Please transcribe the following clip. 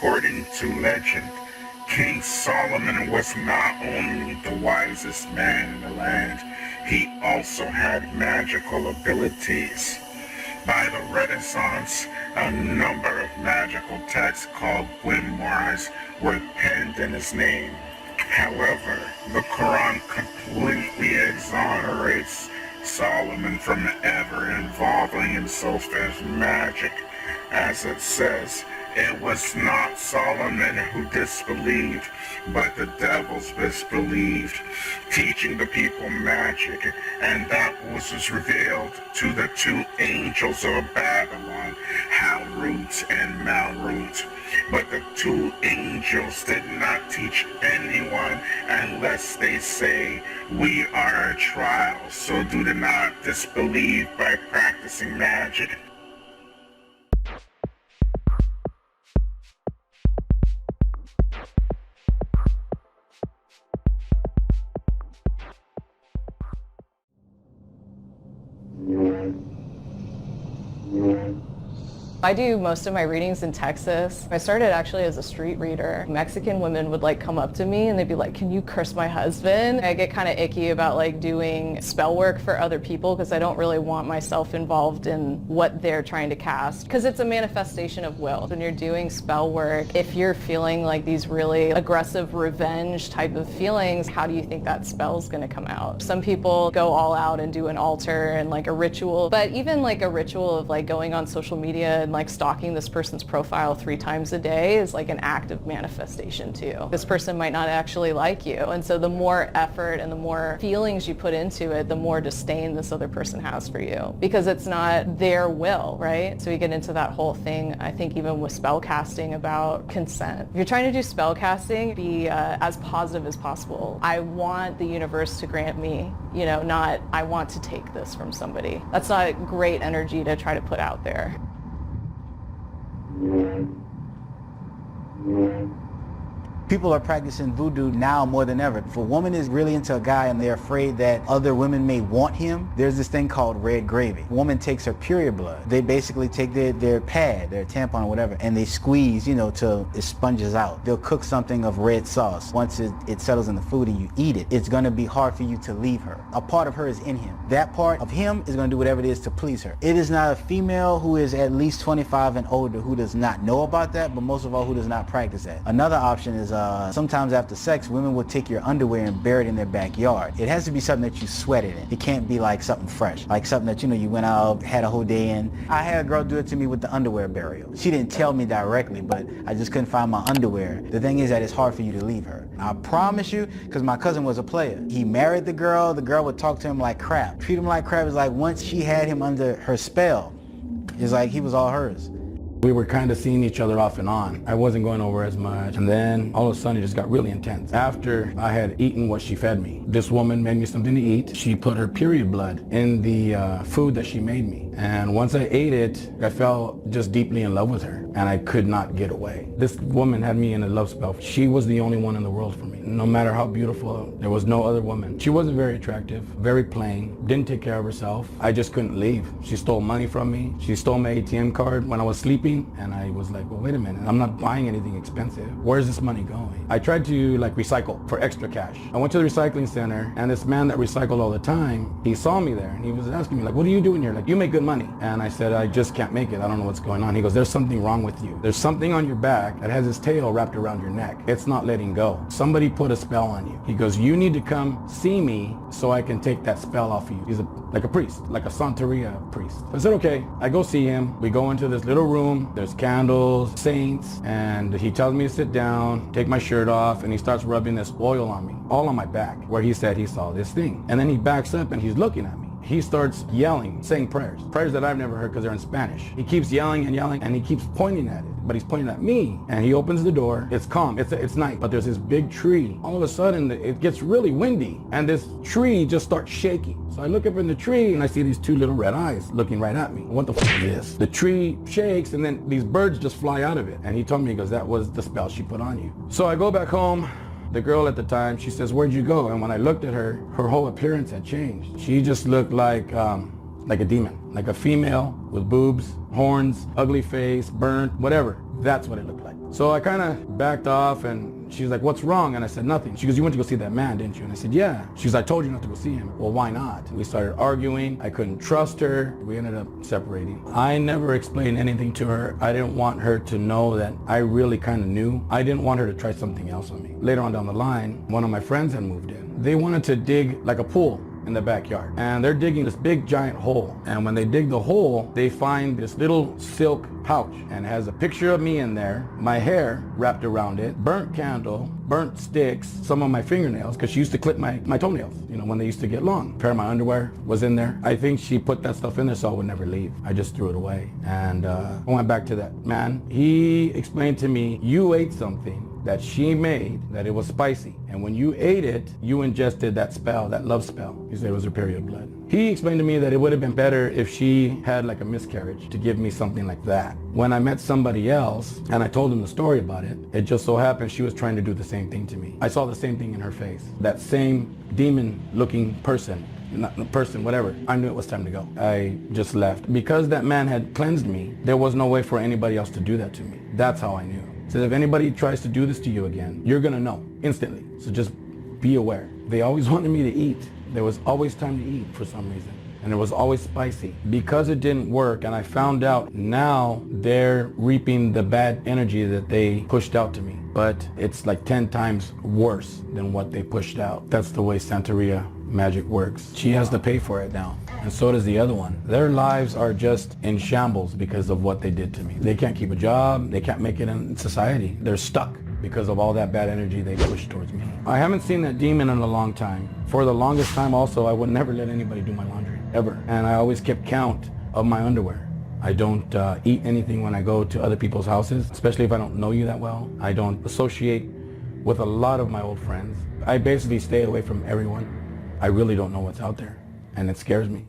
According to legend, King Solomon was not only the wisest man in the land, he also had magical abilities. By the Renaissance, a number of magical texts called grimoires were penned in his name. However, the Quran completely exonerates Solomon from ever involving himself in magic, as it says, "It was not Solomon who disbelieved, but the devils disbelieved, teaching the people magic, and that was revealed to the two angels of Babylon, Harut and Marut. But the two angels did not teach anyone unless they say, 'We are a trial, so do not disbelieve by practicing magic.'" I do most of my readings in Texas. I started actually as a street reader. Mexican women would come up to me and they'd be like, "Can you curse my husband?" I get kind of icky about doing spell work for other people because I don't really want myself involved in what they're trying to cast, because it's a manifestation of will. When you're doing spell work, if you're feeling these really aggressive revenge type of feelings, how do you think that spell's going to come out? Some people go all out and do an altar and a ritual, but even a ritual of going on social media and stalking this person's profile 3 times a day is an act of manifestation too. This person might not actually like you, and so the more effort and the more feelings you put into it, the more disdain this other person has for you, because it's not their will, right? So you get into that whole thing, I think, even with spell casting, about consent. If you're trying to do spell casting, be as positive as possible. I want the universe to grant me, not I want to take this from somebody. That's not a great energy to try to put out there. People are practicing voodoo now more than ever. If a woman is really into a guy and they're afraid that other women may want him, there's this thing called red gravy. A woman takes her period blood. They basically take their pad, their tampon or whatever, and they squeeze, till it sponges out. They'll cook something of red sauce. Once it settles in the food and you eat it, it's going to be hard for you to leave her. A part of her is in him. That part of him is going to do whatever it is to please her. It is not a female who is at least 25 and older who does not know about that, but most of all who does not practice that. Another option is sometimes after sex, women will take your underwear and bury it in their backyard. It has to be something that you sweated in. It can't be something fresh, something that you went out, had a whole day in. I had a girl do it to me with the underwear burial. She didn't tell me directly, but I just couldn't find my underwear. The thing is that it's hard for you to leave her. I promise you, because my cousin was a player. He married the girl would talk to him like crap. Treat him like crap. Is once she had him under her spell, it's he was all hers. We were kind of seeing each other off and on. I wasn't going over as much, and then all of a sudden it just got really intense. After I had eaten what she fed me, this woman made me something to eat. She put her period blood in the food that she made me, and once I ate it, I fell just deeply in love with her, and I could not get away. This woman had me in a love spell. She was the only one in the world for me. No matter how beautiful, there was no other woman. She wasn't very attractive, very plain, didn't take care of herself. I just couldn't leave. She stole money from me. She stole my ATM card when I was sleeping. And I was like, well, wait a minute, I'm not buying anything expensive. Where's this money going? I tried to recycle for extra cash. I went to the recycling center, and this man that recycled all the time, he saw me there and he was asking me what are you doing here? You make good money. And I said, I just can't make it. I don't know what's going on. He goes, there's something wrong with you. There's something on your back that has its tail wrapped around your neck. It's not letting go. Somebody put a spell on you. He goes, you need to come see me so I can take that spell off of you. He's like a priest, like a Santeria priest. I said, okay. I go see him. We go into this little room. There's candles, saints, and he tells me to sit down, take my shirt off, and he starts rubbing this oil on me, all on my back, where he said he saw this thing. And then he backs up and he's looking at me. He starts yelling, saying prayers that I've never heard because they're in Spanish. He keeps yelling and yelling, and he keeps pointing at it, but he's pointing at me. And he opens the door. It's calm. It's night, but there's this big tree. All of a sudden, it gets really windy, and this tree just starts shaking. So I look up in the tree, and I see these 2 little red eyes looking right at me. What the fuck is this? The tree shakes, and then these birds just fly out of it. And he told me, he goes, that was the spell she put on you. So I go back home. The girl at the time, she says, where'd you go? And when I looked at her, her whole appearance had changed. She just looked like a demon, like a female with boobs, horns, ugly face, burnt, whatever. That's what it looked like. So I kind of backed off, and she's like, what's wrong? And I said, nothing. She goes, you went to go see that man, didn't you? And I said, yeah. She goes, I told you not to go see him. Well, why not? We started arguing. I couldn't trust her. We ended up separating. I never explained anything to her. I didn't want her to know that I really kind of knew. I didn't want her to try something else on me. Later on down the line, one of my friends had moved in. They wanted to dig like a pool in the backyard, and they're digging this big giant hole, and when they dig the hole, they find this little silk pouch, and it has a picture of me in there, my hair wrapped around it, burnt candle, burnt sticks, some of my fingernails, because she used to clip my toenails, you know, when they used to get long. A pair of my underwear was in there. I think she put that stuff in there so I would never leave. I just threw it away, and I went back to that man. He explained to me, you ate something that she made, that it was spicy, and when you ate it, you ingested that spell, that love spell. He said it was her period blood. He explained to me that it would have been better if she had like a miscarriage to give me something like that. When I met somebody else and I told him the story about it, it just so happened she was trying to do the same thing to me. I saw the same thing in her face, that same demon looking person, not the person, whatever. I knew it was time to go. I just left. Because that man had cleansed me, there was no way for anybody else to do that to me. That's how I knew. So if anybody tries to do this to you again, you're gonna know instantly. So just be aware. They always wanted me to eat. There was always time to eat for some reason. And it was always spicy. Because it didn't work, and I found out now they're reaping the bad energy that they pushed out to me. But it's like 10 times worse than what they pushed out. That's the way Santeria magic works. She has to pay for it now. And so does the other one. Their lives are just in shambles because of what they did to me. They can't keep a job. They can't make it in society. They're stuck because of all that bad energy they pushed towards me. I haven't seen that demon in a long time. For the longest time also, I would never let anybody do my laundry, ever. And I always kept count of my underwear. I don't eat anything when I go to other people's houses, especially if I don't know you that well. I don't associate with a lot of my old friends. I basically stay away from everyone. I really don't know what's out there, and it scares me.